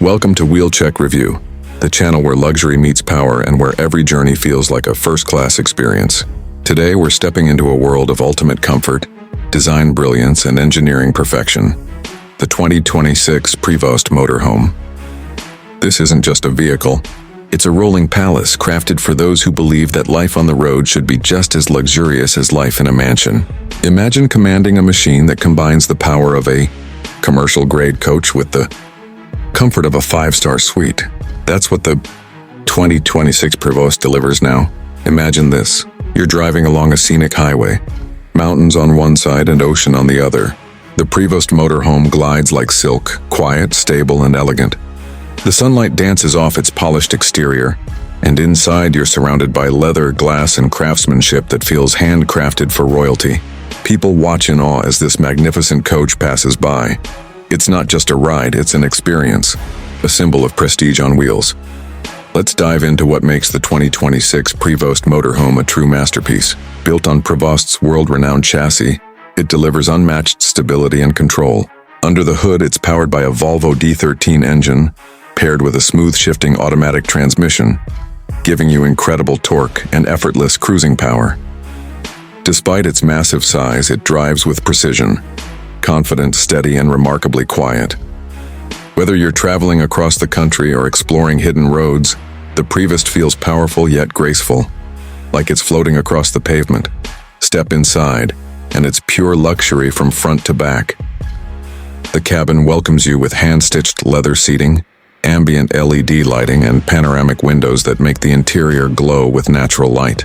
Welcome to Wheel Check Review, the channel where luxury meets power and where every journey feels like a first-class experience. Today we're stepping into a world of ultimate comfort, design brilliance, and engineering perfection. The 2026 Prevost Motorhome. This isn't just a vehicle, it's a rolling palace crafted for those who believe that life on the road should be just as luxurious as life in a mansion. Imagine commanding a machine that combines the power of a commercial-grade coach with the comfort of a five-star suite. That's what the 2026 Prevost delivers now. Imagine this. You're driving along a scenic highway, mountains on one side and ocean on the other. The Prevost Motorhome glides like silk, quiet, stable, and elegant. The sunlight dances off its polished exterior, and inside you're surrounded by leather, glass, and craftsmanship that feels handcrafted for royalty. People watch in awe as this magnificent coach passes by. It's not just a ride, it's an experience, a symbol of prestige on wheels. Let's dive into what makes the 2026 Prevost Motorhome a true masterpiece. Built on Prevost's world-renowned chassis, it delivers unmatched stability and control. Under the hood, it's powered by a Volvo D13 engine, paired with a smooth-shifting automatic transmission, giving you incredible torque and effortless cruising power. Despite its massive size, it drives with precision, confident, steady, and remarkably quiet. Whether you're traveling across the country or exploring hidden roads, the Prevost feels powerful yet graceful, like it's floating across the pavement. Step inside, and it's pure luxury from front to back. The cabin welcomes you with hand-stitched leather seating, ambient LED lighting, and panoramic windows that make the interior glow with natural light.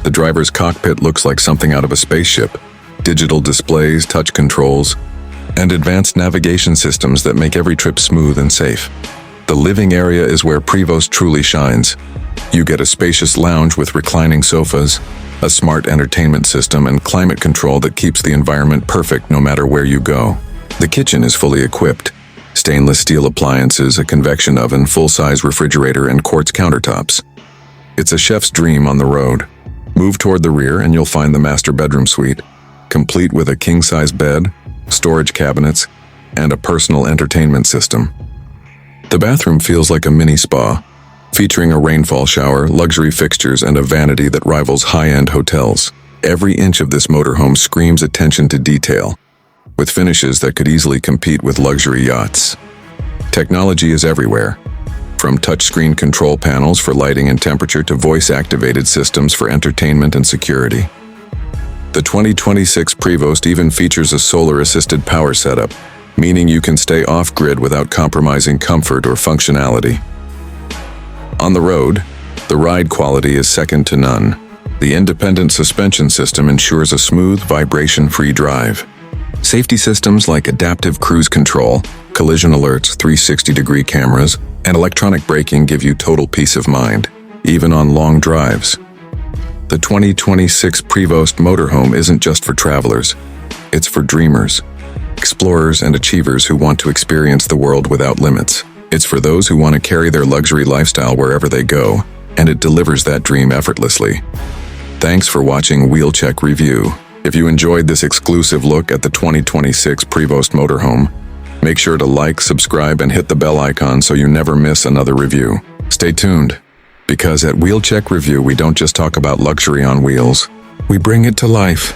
The driver's cockpit looks like something out of a spaceship. Digital displays, touch controls, and advanced navigation systems that make every trip smooth and safe. The living area is where Prevost truly shines. You get a spacious lounge with reclining sofas, a smart entertainment system, and climate control that keeps the environment perfect no matter where you go. The kitchen is fully equipped. Stainless steel appliances, a convection oven, full-size refrigerator, and quartz countertops. It's a chef's dream on the road. Move toward the rear and you'll find the master bedroom suite, complete with a king-size bed, storage cabinets, and a personal entertainment system. The bathroom feels like a mini spa, featuring a rainfall shower, luxury fixtures, and a vanity that rivals high-end hotels. Every inch of this motorhome screams attention to detail, with finishes that could easily compete with luxury yachts. Technology is everywhere, from touchscreen control panels for lighting and temperature to voice-activated systems for entertainment and security. The 2026 Prevost even features a solar-assisted power setup, meaning you can stay off-grid without compromising comfort or functionality. On the road, the ride quality is second to none. The independent suspension system ensures a smooth, vibration-free drive. Safety systems like adaptive cruise control, collision alerts, 360-degree cameras, and electronic braking give you total peace of mind, even on long drives. The 2026 Prevost Motorhome isn't just for travelers, it's for dreamers, explorers, and achievers who want to experience the world without limits. It's for those who want to carry their luxury lifestyle wherever they go, and it delivers that dream effortlessly. Thanks for watching Wheel Check Review. If you enjoyed this exclusive look at the 2026 Prevost Motorhome, make sure to like, subscribe, and hit the bell icon so you never miss another review. Stay tuned, because at Wheel Check Review we don't just talk about luxury on wheels, we bring it to life.